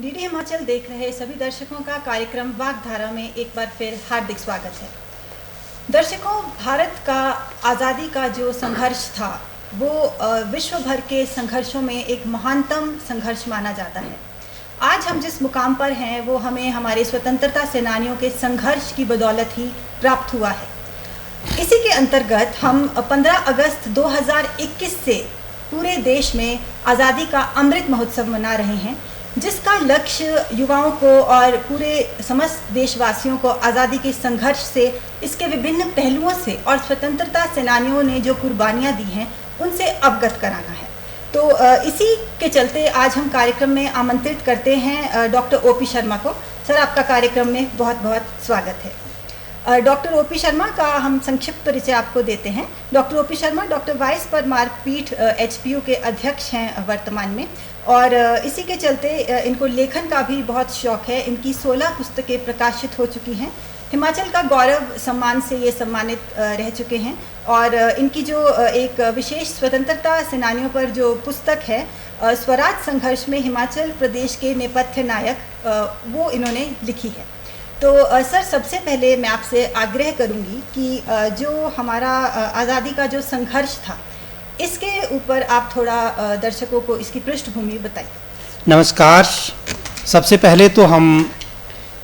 DD Himachal देख रहे सभी दर्शकों का कार्यक्रम वाकधारा में एक बार फिर हार्दिक स्वागत है। दर्शकों, भारत का आज़ादी का जो संघर्ष था वो विश्व भर के संघर्षों में एक महानतम संघर्ष माना जाता है। आज हम जिस मुकाम पर हैं वो हमें हमारे स्वतंत्रता सेनानियों के संघर्ष की बदौलत ही प्राप्त हुआ है। इसी के अंतर्गत हम 15 अगस्त 2021 से पूरे देश में आज़ादी का अमृत महोत्सव मना रहे हैं, जिसका लक्ष्य युवाओं को और पूरे समस्त देशवासियों को आज़ादी के संघर्ष से, इसके विभिन्न पहलुओं से और स्वतंत्रता सेनानियों ने जो कुर्बानियाँ दी हैं उनसे अवगत कराना है। तो इसी के चलते आज हम कार्यक्रम में आमंत्रित करते हैं डॉक्टर ओपी शर्मा को। सर, आपका कार्यक्रम में बहुत बहुत स्वागत है। डॉक्टर ओपी शर्मा का हम संक्षिप्त परिचय आपको देते हैं। Doctor OP Sharma doctor vice Parmar पीठ HPU के अध्यक्ष हैं वर्तमान में, और इसी के चलते इनको लेखन का भी बहुत शौक़ है। इनकी 16 पुस्तकें प्रकाशित हो चुकी हैं, हिमाचल का गौरव सम्मान से ये सम्मानित रह चुके हैं, और इनकी जो एक विशेष स्वतंत्रता सेनानियों पर जो पुस्तक है स्वराज संघर्ष में हिमाचल प्रदेश के नेपथ्य नायक, वो इन्होंने लिखी है। तो सर, सबसे पहले मैं आपसे आग्रह करूंगी कि जो हमारा आज़ादी का जो संघर्ष था इसके ऊपर आप थोड़ा दर्शकों को इसकी पृष्ठभूमि बताइए। नमस्कार। सबसे पहले तो हम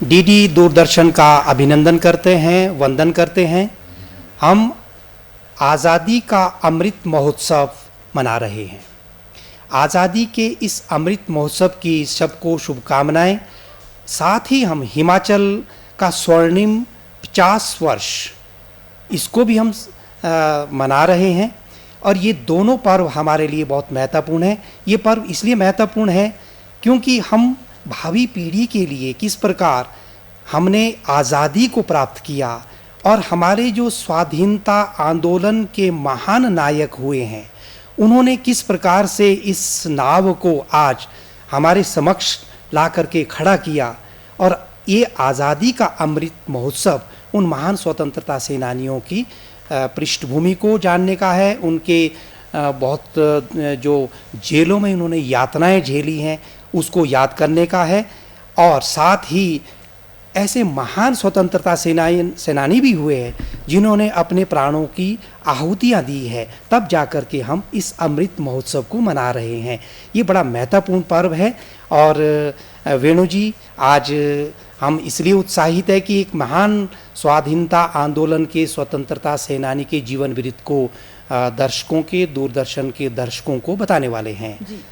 डीडी दूरदर्शन का अभिनंदन करते हैं, वंदन करते हैं। हम आज़ादी का अमृत महोत्सव मना रहे हैं। आज़ादी के इस अमृत महोत्सव की सबको शुभकामनाएं। साथ ही हम हिमाचल का स्वर्णिम 50 वर्ष, इसको भी हम मना रहे हैं, और ये दोनों पर्व हमारे लिए बहुत महत्वपूर्ण है। ये पर्व इसलिए महत्वपूर्ण है क्योंकि हम भावी पीढ़ी के लिए किस प्रकार हमने आज़ादी को प्राप्त किया और हमारे जो स्वाधीनता आंदोलन के महान नायक हुए हैं, उन्होंने किस प्रकार से इस नाव को आज हमारे समक्ष ला करके खड़ा किया। और ये आज़ादी का अमृत महोत्सव उन महान स्वतंत्रता सेनानियों की पृष्ठभूमि को जानने का है। उनके बहुत जो जेलों में उन्होंने यातनाएं झेली हैं उसको याद करने का है, और साथ ही ऐसे महान स्वतंत्रता सेनानी भी हुए हैं जिन्होंने अपने प्राणों की आहुतियाँ दी है, तब जाकर के हम इस अमृत महोत्सव को मना रहे हैं। ये बड़ा महत्वपूर्ण पर्व है। और वेणु जी, आज हम इसलिए उत्साहित है कि एक महान स्वाधीनता आंदोलन के स्वतंत्रता सेनानी के जीवन वृत्त को दर्शकों के, दूरदर्शन के दर्शकों को बताने वाले हैं। जी।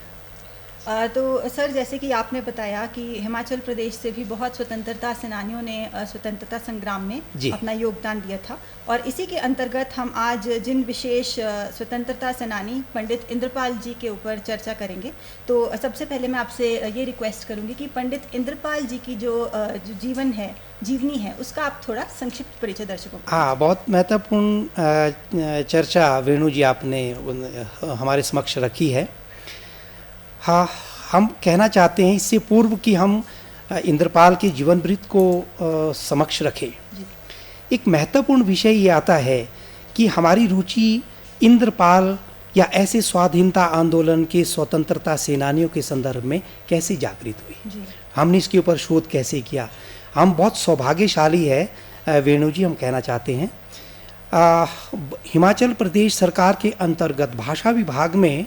तो सर, जैसे कि आपने बताया कि हिमाचल प्रदेश से भी बहुत स्वतंत्रता सेनानियों ने स्वतंत्रता संग्राम में अपना योगदान दिया था, और इसी के अंतर्गत हम आज जिन विशेष स्वतंत्रता सेनानी पंडित इंद्रपाल जी के ऊपर चर्चा करेंगे। तो सबसे पहले मैं आपसे ये रिक्वेस्ट करूंगी कि पंडित इंद्रपाल जी की जो जीवनी है उसका आप थोड़ा संक्षिप्त परिचय दर्शकों को। हाँ, बहुत महत्वपूर्ण चर्चा वेणु जी आपने हमारे समक्ष रखी है। हाँ, हम कहना चाहते हैं इससे पूर्व कि हम इंद्रपाल के जीवन वृत्त को समक्ष रखें, एक महत्वपूर्ण विषय ये आता है कि हमारी रुचि इंद्रपाल या ऐसे स्वाधीनता आंदोलन के स्वतंत्रता सेनानियों के संदर्भ में कैसे जागृत हुई, हमने इसके ऊपर शोध कैसे किया। हम बहुत सौभाग्यशाली है वेणु जी, हम कहना चाहते हैं। हिमाचल प्रदेश सरकार के अंतर्गत भाषा विभाग में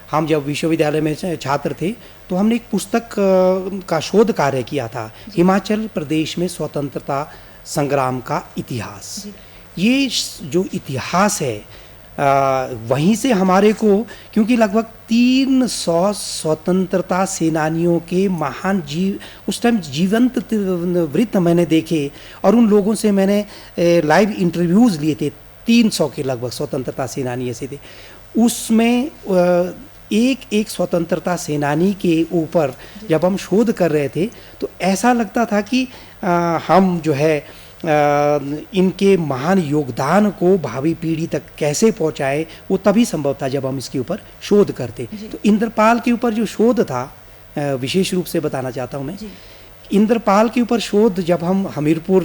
हम जब विश्वविद्यालय में छात्र थे तो हमने एक पुस्तक का शोध कार्य किया था, हिमाचल प्रदेश में स्वतंत्रता संग्राम का इतिहास। ये जो इतिहास है वहीं से हमारे को, क्योंकि लगभग 300 स्वतंत्रता सेनानियों के महान उस टाइम जीवंत वृत्त मैंने देखे, और उन लोगों से मैंने लाइव इंटरव्यूज़ लिए थे। 300 के लगभग स्वतंत्रता सेनानी ऐसे थे। उसमें एक स्वतंत्रता सेनानी के ऊपर जब हम शोध कर रहे थे तो ऐसा लगता था कि हम जो है इनके महान योगदान को भावी पीढ़ी तक कैसे पहुंचाए, वो तभी संभव था जब हम इसके ऊपर शोध करते। तो इंद्रपाल के ऊपर जो शोध था, विशेष रूप से बताना चाहता हूँ मैं, इंद्रपाल के ऊपर शोध जब हम हमीरपुर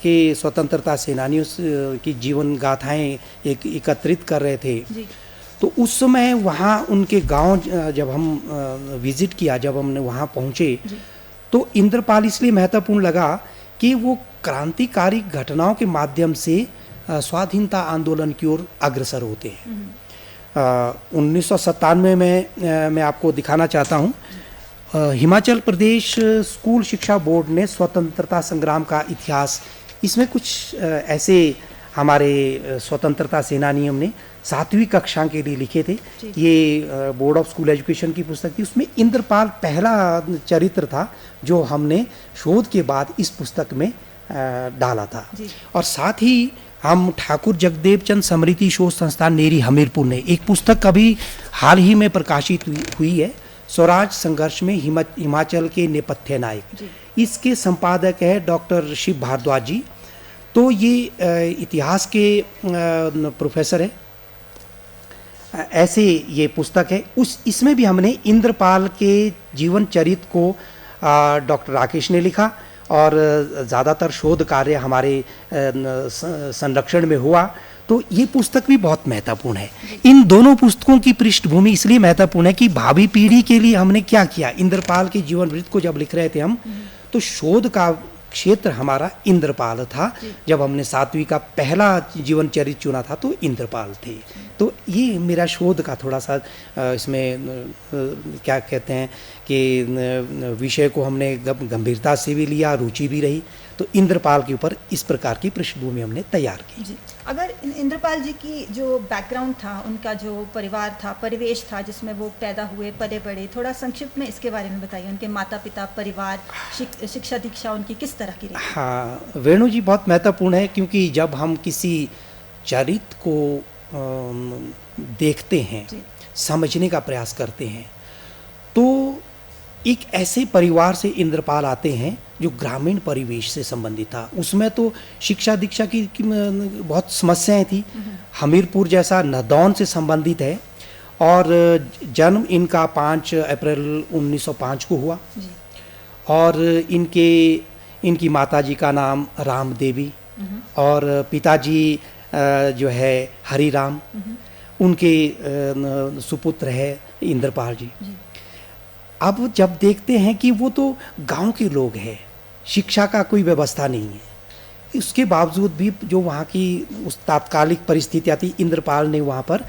के स्वतंत्रता सेनानियों की जीवन गाथाएं एकत्रित कर रहे थे, तो उस समय वहाँ उनके गांव जब हम विजिट किया, जब हमने वहाँ पहुँचे, तो इंद्रपाल इसलिए महत्वपूर्ण लगा कि वो क्रांतिकारी घटनाओं के माध्यम से स्वाधीनता आंदोलन की ओर अग्रसर होते हैं। 1997 में मैं आपको दिखाना चाहता हूँ, हिमाचल प्रदेश स्कूल शिक्षा बोर्ड ने स्वतंत्रता संग्राम का इतिहास, इसमें कुछ ऐसे हमारे स्वतंत्रता सेनानियों ने 7वीं कक्षा के लिए लिखे थे। ये बोर्ड ऑफ स्कूल एजुकेशन की पुस्तक थी। उसमें इंद्रपाल पहला चरित्र था जो हमने शोध के बाद इस पुस्तक में डाला था। और साथ ही हम ठाकुर जगदेव चंद स्मृति शोध संस्थान नेरी हमीरपुर ने एक पुस्तक अभी हाल ही में प्रकाशित हुई है, स्वराज संघर्ष में हिमाचल के नेपथ्य नायक। इसके संपादक है डॉक्टर शिव भारद्वाज जी। तो ये इतिहास के प्रोफेसर है। ऐसे ये पुस्तक है। इसमें भी हमने इंद्रपाल के जीवन चरित्र को डॉक्टर राकेश ने लिखा और ज़्यादातर शोध कार्य हमारे संरक्षण में हुआ। तो ये पुस्तक भी बहुत महत्वपूर्ण है। इन दोनों पुस्तकों की पृष्ठभूमि इसलिए महत्वपूर्ण है कि भावी पीढ़ी के लिए हमने क्या किया। इंद्रपाल के जीवन वृत्त को जब लिख रहे थे हम, तो शोध का क्षेत्र हमारा इंद्रपाल था। जब हमने 7वीं का पहला जीवन चरित्र चुना था तो इंद्रपाल थे। तो ये मेरा शोध का थोड़ा सा इसमें क्या कहते हैं कि विषय को हमने गंभीरता से भी लिया, रुचि भी रही। तो इंद्रपाल के ऊपर इस प्रकार की पृष्ठभूमि हमने तैयार की। जी, अगर इंद्रपाल जी की जो बैकग्राउंड था, उनका जो परिवार था, परिवेश था जिसमें वो पैदा हुए, पले बड़े, थोड़ा संक्षिप्त में इसके बारे में बताइए। उनके माता पिता, परिवार, शिक्षा दीक्षा उनकी किस तरह की रही? हाँ, वेणु जी, बहुत महत्वपूर्ण है, क्योंकि जब हम किसी चरित्र को देखते हैं, समझने का प्रयास करते हैं, तो एक ऐसे परिवार से इंद्रपाल आते हैं जो ग्रामीण परिवेश से संबंधित था। उसमें तो शिक्षा दीक्षा की बहुत समस्याएं थी। हमीरपुर जैसा नदौन से संबंधित है और जन्म इनका 5 अप्रैल 1905 को हुआ। और इनकी माताजी का नाम राम देवी और पिताजी जो है हरिराम, उनके सुपुत्र है इंद्रपाल जी। अब जब देखते हैं कि वो तो गांव के लोग हैं, शिक्षा का कोई व्यवस्था नहीं है, उसके बावजूद भी जो वहाँ की उस तात्कालिक परिस्थितियाँ थी, इंद्रपाल ने वहाँ पर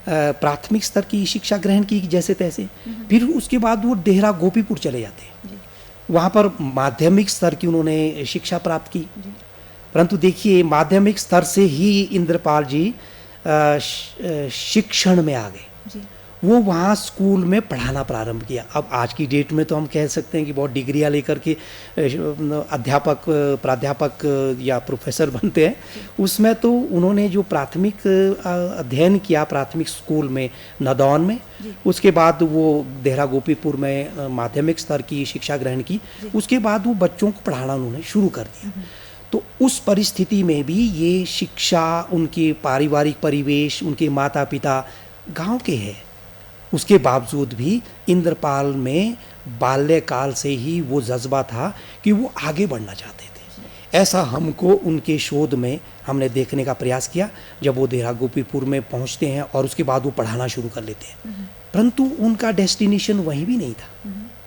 प्राथमिक स्तर की शिक्षा ग्रहण की जैसे तैसे। फिर उसके बाद वो देहरा गोपीपुर चले जाते, वहाँ पर माध्यमिक स्तर की उन्होंने शिक्षा प्राप्त की। परंतु देखिए, माध्यमिक स्तर से ही इंद्रपाल जी शिक्षण में आ गए। वो वहाँ स्कूल में पढ़ाना प्रारंभ किया। अब आज की डेट में तो हम कह सकते हैं कि बहुत डिग्रियाँ लेकर के अध्यापक, प्राध्यापक या प्रोफेसर बनते हैं। उसमें तो उन्होंने जो प्राथमिक अध्ययन किया प्राथमिक स्कूल में नदौन में, उसके बाद वो देहरा गोपीपुर में माध्यमिक स्तर की शिक्षा ग्रहण की। उसके बाद वो बच्चों को पढ़ाना उन्होंने शुरू कर दिया। तो उस परिस्थिति में भी ये शिक्षा, उनके पारिवारिक परिवेश, उनके माता पिता गाँव के हैं, उसके बावजूद भी इंद्रपाल में बाल्यकाल से ही वो जज्बा था कि वो आगे बढ़ना चाहते थे। ऐसा हमको उनके शोध में हमने देखने का प्रयास किया। जब वो देहरा गोपीपुर में पहुंचते हैं और उसके बाद वो पढ़ाना शुरू कर लेते हैं, परंतु उनका डेस्टिनेशन वहीं भी नहीं था,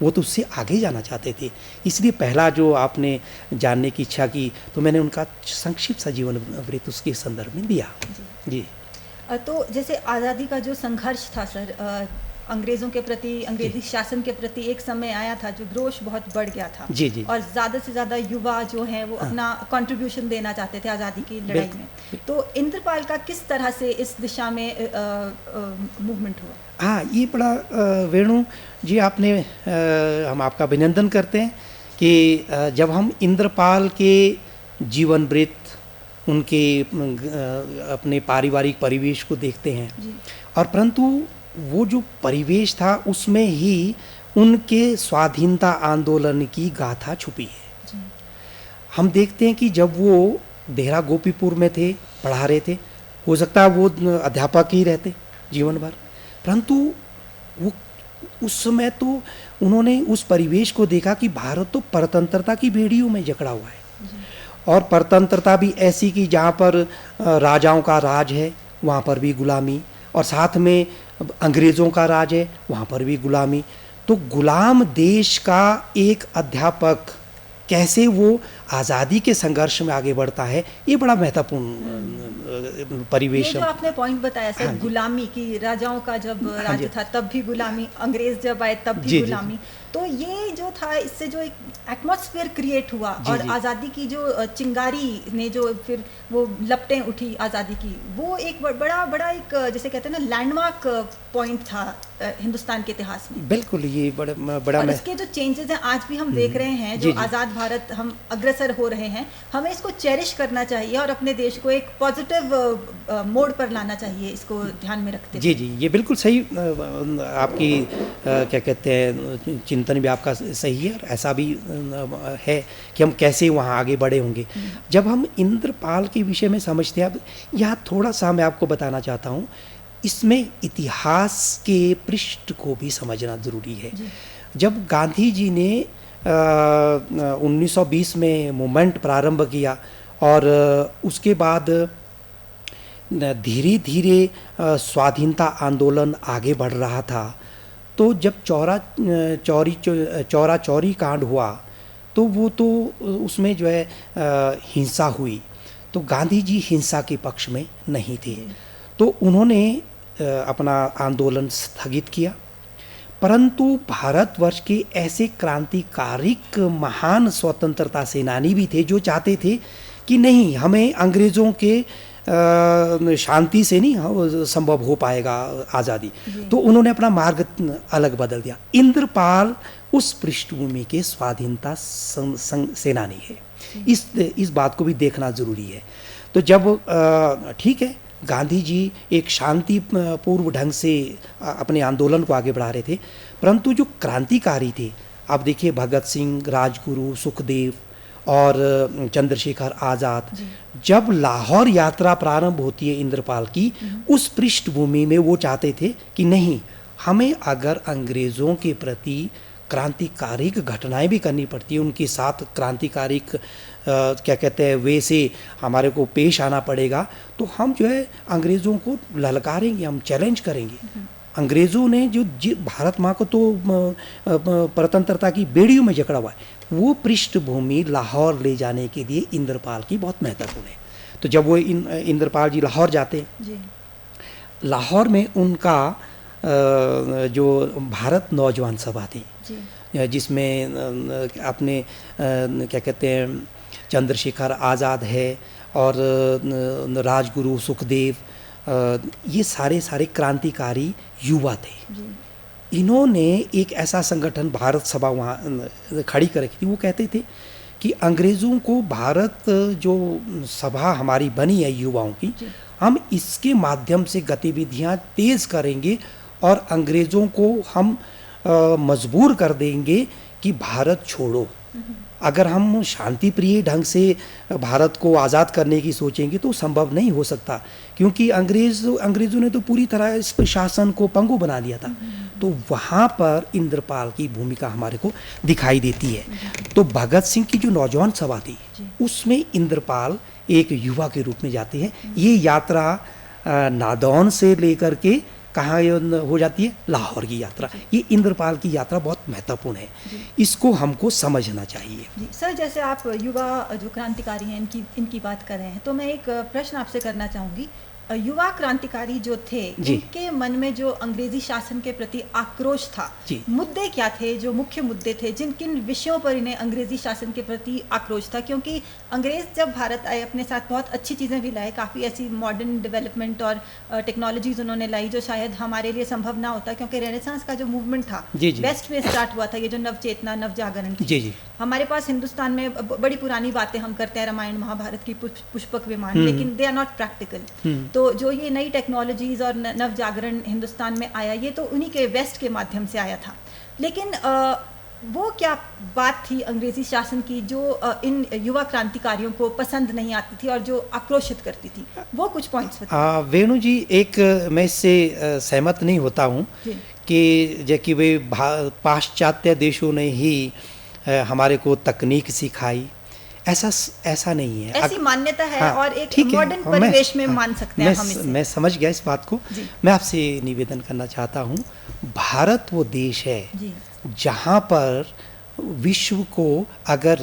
वो तो उससे आगे जाना चाहते थे। इसलिए पहला जो आपने जानने की इच्छा की, तो मैंने उनका संक्षिप्त सा जीवन वृत्त उसके संदर्भ में दिया। जी। तो जैसे आज़ादी का जो संघर्ष था सर, अंग्रेज़ों के प्रति, अंग्रेजी शासन के प्रति एक समय आया था जो रोष बहुत बढ़ गया था। जी जी। और ज़्यादा से ज़्यादा युवा जो हैं वो अपना कंट्रीब्यूशन देना चाहते थे आज़ादी की लड़ाई में। तो इंद्रपाल का किस तरह से इस दिशा में मूवमेंट हुआ? हाँ, ये बड़ा वेणु जी, आपने हम आपका अभिनंदन करते हैं कि जब हम इंद्रपाल के जीवन वृत्त, उनके अपने पारिवारिक परिवेश को देखते हैं, और परंतु वो जो परिवेश था उसमें ही उनके स्वाधीनता आंदोलन की गाथा छुपी है। हम देखते हैं कि जब वो देहरा गोपीपुर में थे, पढ़ा रहे थे, हो सकता है वो अध्यापक ही रहते जीवन भर, परंतु वो उस समय तो उन्होंने उस परिवेश को देखा कि भारत तो परतंत्रता की बेड़ियों में जकड़ा हुआ है, और परतंत्रता भी ऐसी कि जहाँ पर राजाओं का राज है, वहाँ पर भी गुलामी, और साथ में अंग्रेज़ों का राज है, वहाँ पर भी गुलामी। तो गुलाम देश का एक अध्यापक कैसे वो आज़ादी के संघर्ष में आगे बढ़ता है, ये बड़ा महत्वपूर्ण परिवेश ये जो आपने पॉइंट बताया सर, हाँ जी। गुलामी की, राजाओं का जब हाँ राज्य जी। था तब भी गुलामी, अंग्रेज जब आए तब भी जी, जी, गुलामी। तो ये जो था, इससे जो एक एटमॉस्फेयर क्रिएट हुआ जी, और जी। आज़ादी की जो चिंगारी ने जो फिर वो लपटें उठी आज़ादी की, वो एक बड़ा बड़ा एक जैसे कहते हैं ना लैंडमार्क पॉइंट था हिंदुस्तान के इतिहास में। बिल्कुल, ये बड़ा और इसके जो चेंजेस हैं आज भी हम देख रहे हैं, जी, जो जी। आज़ाद भारत हम अग्रसर हो रहे हैं, हमें इसको चेरिश करना चाहिए और अपने देश को एक पॉजिटिव मोड पर लाना चाहिए, इसको ध्यान में रखते हुए। जी, जी, ये बिल्कुल सही आपकी क्या कहते हैं चिंतन भी आपका सही है, और ऐसा भी है कि हम कैसे वहाँ आगे बढ़े होंगे। जब हम इंद्रपाल के विषय में समझते हैं, अब यहाँ थोड़ा सा मैं आपको बताना चाहता हूँ, इसमें इतिहास के पृष्ठ को भी समझना ज़रूरी है। जब गांधी जी ने 1920 में मूवमेंट प्रारंभ किया और उसके बाद धीरे धीरे स्वाधीनता आंदोलन आगे बढ़ रहा था, तो जब चौरा चौरी कांड हुआ तो वो तो उसमें जो है हिंसा हुई, तो गांधी जी हिंसा के पक्ष में नहीं थे, तो उन्होंने अपना आंदोलन स्थगित किया। परंतु भारतवर्ष के ऐसे क्रांतिकारिक महान स्वतंत्रता सेनानी भी थे जो चाहते थे कि नहीं, हमें अंग्रेज़ों के शांति से नहीं संभव हो पाएगा आज़ादी, तो उन्होंने अपना मार्ग अलग बदल दिया। इंद्रपाल उस पृष्ठभूमि के स्वाधीनता सेनानी है, इस बात को भी देखना ज़रूरी है। तो जब ठीक है, गांधी जी एक शांतिपूर्व ढंग से अपने आंदोलन को आगे बढ़ा रहे थे, परंतु जो क्रांतिकारी थे, अब देखिए भगत सिंह, राजगुरु, सुखदेव और चंद्रशेखर आज़ाद, जब लाहौर यात्रा प्रारंभ होती है इंद्रपाल की, उस पृष्ठभूमि में वो चाहते थे कि नहीं, हमें अगर अंग्रेज़ों के प्रति क्रांतिकारिक घटनाएं भी करनी पड़ती है, उनके साथ क्रांतिकारिक क्या कहते हैं वे से हमारे को पेश आना पड़ेगा, तो हम जो है अंग्रेज़ों को ललकारेंगे, हम चैलेंज करेंगे। अंग्रेज़ों ने जो भारत माँ को तो स्वतंत्रता की बेड़ियों में जकड़ा हुआ है, वो पृष्ठभूमि लाहौर ले जाने के लिए इंद्रपाल की बहुत महत्वपूर्ण है। तो जब वो इंद्रपाल जी लाहौर जाते हैं, लाहौर में उनका जो भारत नौजवान सभा थी, जिसमें अपने क्या कहते हैं चंद्रशेखर आज़ाद है और राजगुरु, सुखदेव, ये सारे क्रांतिकारी युवा थे। इन्होंने एक ऐसा संगठन भारत सभा वहाँ खड़ी कर रखी थी। वो कहते थे कि अंग्रेज़ों को भारत जो सभा हमारी बनी है युवाओं की, हम इसके माध्यम से गतिविधियाँ तेज़ करेंगे और अंग्रेज़ों को हम मजबूर कर देंगे कि भारत छोड़ो। अगर हम शांति प्रिय ढंग से भारत को आज़ाद करने की सोचेंगे तो संभव नहीं हो सकता, क्योंकि अंग्रेज़ों ने तो पूरी तरह इस शासन को पंगु बना दिया था। तो वहाँ पर इंद्रपाल की भूमिका हमारे को दिखाई देती है। तो भगत सिंह की जो नौजवान सभा थी, उसमें इंद्रपाल एक युवा के रूप में जाते हैं। ये यात्रा नादौन से लेकर के कहाँ हो जाती है, लाहौर की यात्रा। ये इंद्रपाल की यात्रा बहुत महत्वपूर्ण है, इसको हमको समझना चाहिए। जी सर, जैसे आप युवा जो क्रांतिकारी हैं इनकी बात कर रहे हैं, तो मैं एक प्रश्न आपसे करना चाहूँगी। युवा क्रांतिकारी जो थे, इनके मन में जो अंग्रेजी शासन के प्रति आक्रोश था, मुद्दे क्या थे, जो मुख्य मुद्दे थे, किन विषयों पर इन्हें अंग्रेजी शासन के प्रति आक्रोश था? क्योंकि अंग्रेज जब भारत आए, अपने साथ बहुत अच्छी चीज़ें भी लाए, काफ़ी ऐसी मॉडर्न डेवलपमेंट और टेक्नोलॉजीज उन्होंने लाई जो शायद हमारे लिए संभव ना होता, क्योंकि रेनेसांस का जो मूवमेंट था वेस्ट में स्टार्ट हुआ था, ये जो नवचेतना, नवजागरण थी। हमारे पास हिंदुस्तान में बड़ी पुरानी बातें हम करते हैं, रामायण महाभारत की, पुष्पक विमान, लेकिन दे आर नॉट प्रैक्टिकल। तो जो ये नई टेक्नोलॉजीज और नवजागरण हिंदुस्तान में आया, ये तो उन्हीं के वेस्ट के माध्यम से आया था। लेकिन वो क्या बात थी अंग्रेजी शासन की जो इन युवा क्रांतिकारियों को पसंद नहीं आती थी और जो आक्रोशित करती थी? वो कुछ पॉइंट्स बताइए। वेणु जी, एक मैं इससे सहमत नहीं होता हूँ कि जबकि वे पाश्चात्य देशों ने ही हमारे को तकनीक सिखाई, ऐसा नहीं है। ऐसी मान्यता है। हाँ, और एक ठीक है, मॉडर्न परिवेश में मान सकते हैं हम इसे। मैं समझ गया इस बात को। जी। मैं आपसे निवेदन करना चाहता हूँ, भारत वो देश है जी। जहाँ पर विश्व को अगर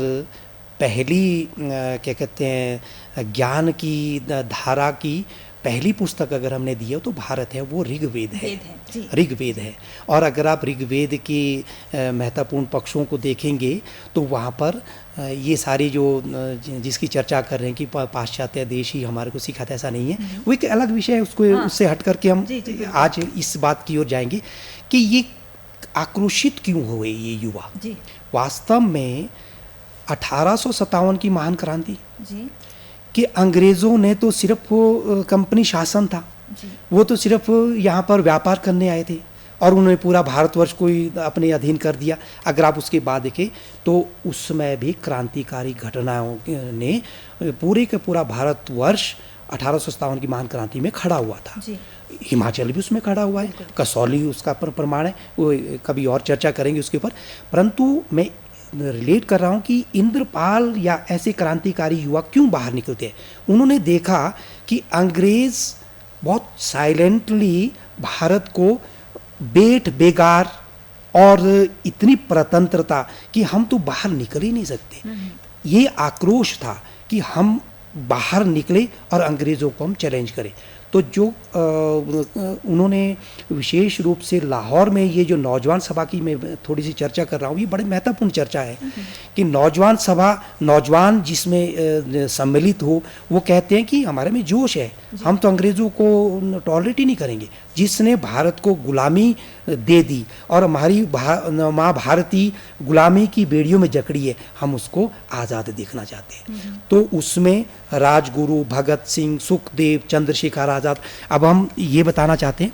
पहली क्या कहते हैं ज्ञान की धारा की पहली पुस्तक अगर हमने दी है तो भारत है, वो ऋग्वेद है। जी। ऋग्वेद है। और अगर आप ऋग्वेद के महत्वपूर्ण पक्षों को देखेंगे तो वहाँ पर ये सारी जो जिसकी चर्चा कर रहे हैं कि पाश्चात्य देश ही हमारे को सिखाते, ऐसा नहीं है। वो एक अलग विषय है, उसको उससे हट करके हम आज इस बात की ओर जाएंगे कि ये आक्रोशित क्यों हुए ये युवा। जी। वास्तव में 1857 की महान क्रांति जी। कि अंग्रेज़ों ने तो सिर्फ वो कंपनी शासन था, वो तो सिर्फ यहाँ पर व्यापार करने आए थे और उन्होंने पूरा भारतवर्ष को ही अपने अधीन कर दिया। अगर आप उसके बाद देखें तो उस समय भी क्रांतिकारी घटनाओं ने पूरे का पूरा भारतवर्ष 1857 की महान क्रांति में खड़ा हुआ था। जी। हिमाचल भी उसमें खड़ा हुआ है, कसौली उसका प्रमाण है, वो कभी और चर्चा करेंगे उसके ऊपर। परंतु मैं रिलेट कर रहा हूँ कि इंद्रपाल या ऐसे क्रांतिकारी युवा क्यों बाहर निकलते हैं। उन्होंने देखा कि अंग्रेज़ बहुत साइलेंटली भारत को बेट बेगार और इतनी प्रतंत्रता कि हम तो बाहर निकल ही नहीं सकते। ये आक्रोश था कि हम बाहर निकले और अंग्रेज़ों को हम चैलेंज करें। तो जो उन्होंने विशेष रूप से लाहौर में ये जो नौजवान सभा की मैं थोड़ी सी चर्चा कर रहा हूँ, ये बड़े महत्वपूर्ण चर्चा है कि नौजवान सभा, नौजवान जिसमें सम्मिलित हो, वो कहते हैं कि हमारे में जोश है, हम तो अंग्रेज़ों को टॉलरेट ही नहीं करेंगे। जिसने भारत को गुलामी दे दी और हमारी माँ भारती गुलामी की बेड़ियों में जकड़ी है, हम उसको आज़ाद देखना चाहते हैं। तो उसमें राजगुरु, भगत सिंह, सुखदेव, चंद्रशेखर आज़ाद। अब हम ये बताना चाहते हैं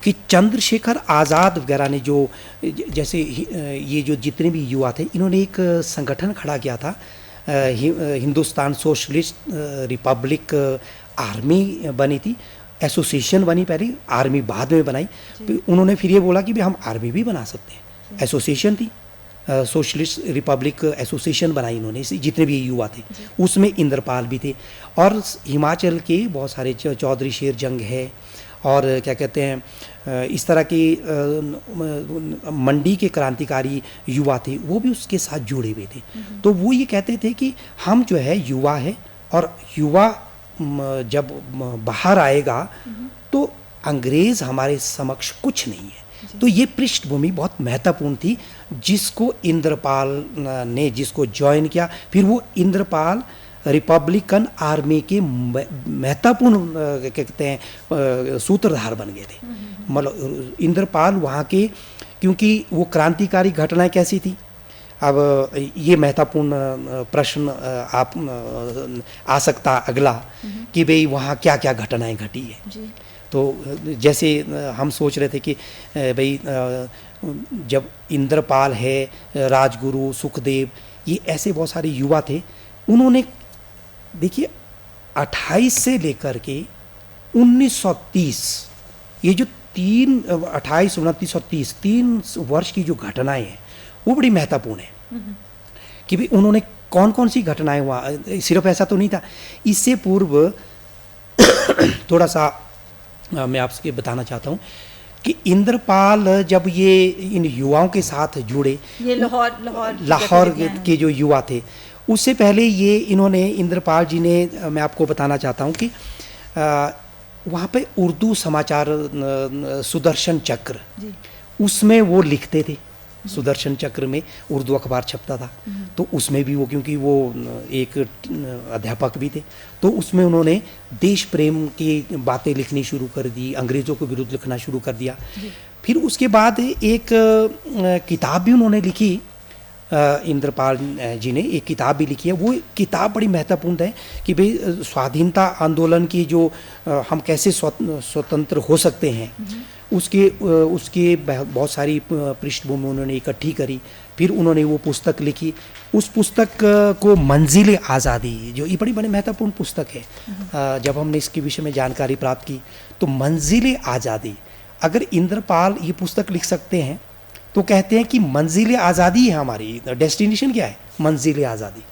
कि चंद्रशेखर आज़ाद वगैरह ने जो जैसे ये जो जितने भी युवा थे, इन्होंने एक संगठन खड़ा किया था, हिंदुस्तान सोशलिस्ट रिपब्लिक आर्मी बनी थी, एसोसिएशन बनी पहले, आर्मी बाद में बनाई। उन्होंने फिर ये बोला कि भाई हम आर्मी भी बना सकते हैं। एसोसिएशन थी, सोशलिस्ट रिपब्लिक एसोसिएशन बनाई इन्होंने, जितने भी युवा थे, उसमें इंद्रपाल भी थे। और हिमाचल के बहुत सारे चौधरी शेर जंग है और क्या कहते हैं इस तरह के मंडी के क्रांतिकारी युवा थे, वो भी उसके साथ जुड़े हुए थे। तो वो ये कहते थे कि हम जो है युवा है और युवा जब बाहर आएगा तो अंग्रेज़ हमारे समक्ष कुछ नहीं है। तो ये पृष्ठभूमि बहुत महत्वपूर्ण थी जिसको इंद्रपाल ने जिसको ज्वाइन किया। फिर वो इंद्रपाल रिपब्लिकन आर्मी के महत्वपूर्ण कहते हैं सूत्रधार बन गए थे। मतलब इंद्रपाल वहाँ के, क्योंकि वो क्रांतिकारी घटनाएं कैसी थी। अब ये महत्वपूर्ण प्रश्न आप आ सकता अगला कि भाई वहाँ क्या क्या घटनाएं घटी है। जी। तो जैसे हम सोच रहे थे कि भाई जब इंद्रपाल है, राजगुरु, सुखदेव, ये ऐसे बहुत सारे युवा थे। उन्होंने देखिए 28 से लेकर के 1930 ये जो 28, 29 और 30 3 वर्ष की जो घटनाएं हैं वो बड़ी महत्वपूर्ण है कि भाई उन्होंने कौन कौन सी घटनाएं हुआ। सिर्फ ऐसा तो नहीं था, इससे पूर्व थोड़ा सा मैं आपसे बताना चाहता हूँ कि इंद्रपाल जब ये इन युवाओं के साथ जुड़े, ये लाहौर के जो युवा थे, उससे पहले ये इन्होंने इंद्रपाल जी ने, मैं आपको बताना चाहता हूँ कि वहाँ पे उर्दू समाचार सुदर्शन चक्र, उसमें वो लिखते थे। सुदर्शन चक्र में उर्दू अखबार छपता था, तो उसमें भी वो, क्योंकि वो एक अध्यापक भी थे, तो उसमें उन्होंने देश प्रेम की बातें लिखनी शुरू कर दी, अंग्रेज़ों के विरुद्ध लिखना शुरू कर दिया। फिर उसके बाद एक किताब भी उन्होंने लिखी, इंद्रपाल जी ने एक किताब भी लिखी है। वो किताब बड़ी महत्वपूर्ण है कि भाई स्वाधीनता आंदोलन की जो हम कैसे स्वतंत्र हो सकते हैं, उसके बहुत सारी पृष्ठभूमि उन्होंने इकट्ठी करी। फिर उन्होंने वो पुस्तक लिखी। उस पुस्तक को मंजिल आज़ादी, जो ये बड़ी महत्वपूर्ण पुस्तक है, जब हमने इसके विषय में जानकारी प्राप्त की तो मंजिल आज़ादी, अगर इंद्रपाल ये पुस्तक लिख सकते हैं तो कहते हैं कि मंजिल आज़ादी है हमारी, डेस्टिनेशन क्या है? मंजिल आज़ादी।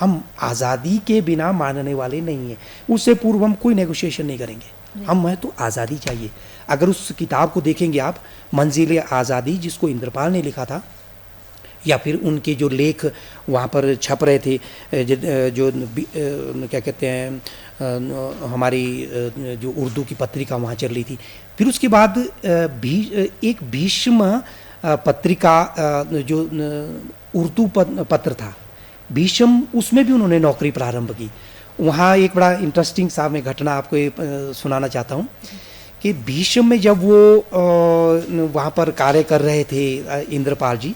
हम आज़ादी के बिना मानने वाले नहीं हैं, उससे पूर्व हम कोई नेगोशिएशन नहीं करेंगे। हमें तो आज़ादी चाहिए। अगर उस किताब को देखेंगे आप, मंजिल आज़ादी, जिसको इंद्रपाल ने लिखा था, या फिर उनके जो लेख वहाँ पर छप रहे थे, जो क्या कहते हैं, हमारी जो उर्दू की पत्रिका वहाँ चल रही थी, फिर उसके बाद एक भीष्म पत्रिका जो उर्दू पत्र था, भीष्म, उसमें भी उन्होंने नौकरी प्रारंभ की। वहाँ एक बड़ा इंटरेस्टिंग सा मैं घटना आपको सुनाना चाहता हूँ कि भीष्म में जब वो वहाँ पर कार्य कर रहे थे इंद्रपाल जी,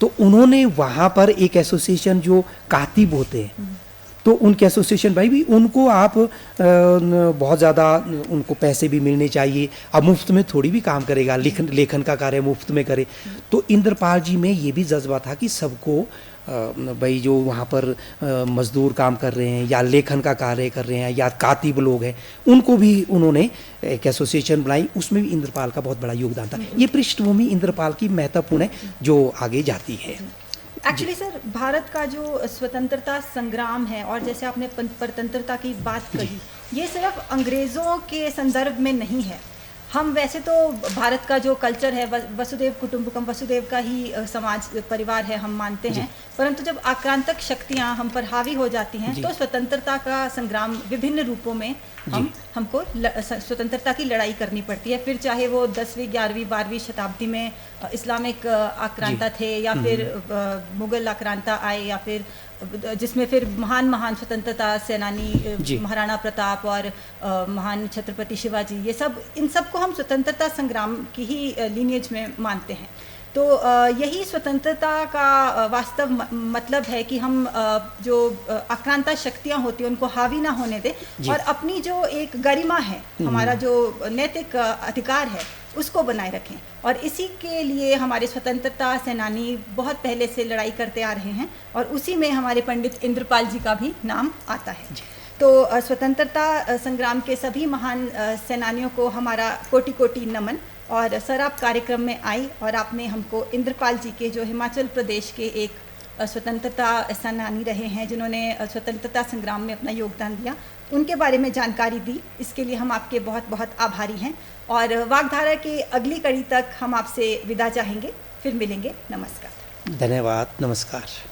तो उन्होंने वहाँ पर एक एसोसिएशन जो कातिब होते हैं, तो उनके एसोसिएशन भाई भी उनको आप बहुत ज़्यादा उनको पैसे भी मिलने चाहिए, अब मुफ्त में थोड़ी भी काम करेगा, लेखन का कार्य मुफ्त में करे। तो इंद्रपाल जी में ये भी जज्बा था कि सबको भाई जो वहाँ पर मजदूर काम कर रहे हैं या लेखन का कार्य कर रहे हैं या कातिब लोग हैं, उनको भी उन्होंने एक एसोसिएशन बनाई। उसमें भी इंद्रपाल का बहुत बड़ा योगदान था। ये पृष्ठभूमि इंद्रपाल की महत्वपूर्ण है जो आगे जाती है। एक्चुअली सर, भारत का जो स्वतंत्रता संग्राम है, और जैसे आपने परतंत्रता की बात कही, ये सिर्फ अंग्रेज़ों के संदर्भ में नहीं है। हम वैसे तो भारत का जो कल्चर है, वसुदेव कुटुंबकम, वसुदेव का ही समाज परिवार है, हम मानते हैं। परंतु जब आक्रांतक शक्तियां हम पर हावी हो जाती हैं, तो स्वतंत्रता का संग्राम विभिन्न रूपों में हमको स्वतंत्रता की लड़ाई करनी पड़ती है। फिर चाहे वो 10वीं, 11वीं, 12वीं शताब्दी में इस्लामिक आक्रांता थे, या फिर मुगल आक्रांता आए, या फिर जिसमें फिर महान स्वतंत्रता सेनानी महाराणा प्रताप और महान छत्रपति शिवाजी, ये सब, इन सब को हम स्वतंत्रता संग्राम की ही लीनिएज में मानते हैं। तो यही स्वतंत्रता का वास्तव मतलब है कि हम जो आक्रांता शक्तियां होती हैं उनको हावी ना होने दें, और अपनी जो एक गरिमा है, हमारा जो नैतिक अधिकार है, उसको बनाए रखें। और इसी के लिए हमारे स्वतंत्रता सेनानी बहुत पहले से लड़ाई करते आ रहे हैं, और उसी में हमारे पंडित इंद्रपाल जी का भी नाम आता है। तो स्वतंत्रता संग्राम के सभी महान सेनानियों को हमारा कोटि कोटि नमन। और सर, आप कार्यक्रम में आई और आपने हमको इंद्रपाल जी के, जो हिमाचल प्रदेश के एक स्वतंत्रता सेनानी रहे हैं, जिन्होंने स्वतंत्रता संग्राम में अपना योगदान दिया, उनके बारे में जानकारी दी। इसके लिए हम आपके बहुत बहुत आभारी हैं। और वागधारा के अगली कड़ी तक हम आपसे विदा चाहेंगे। फिर मिलेंगे। नमस्कार। धन्यवाद। नमस्कार।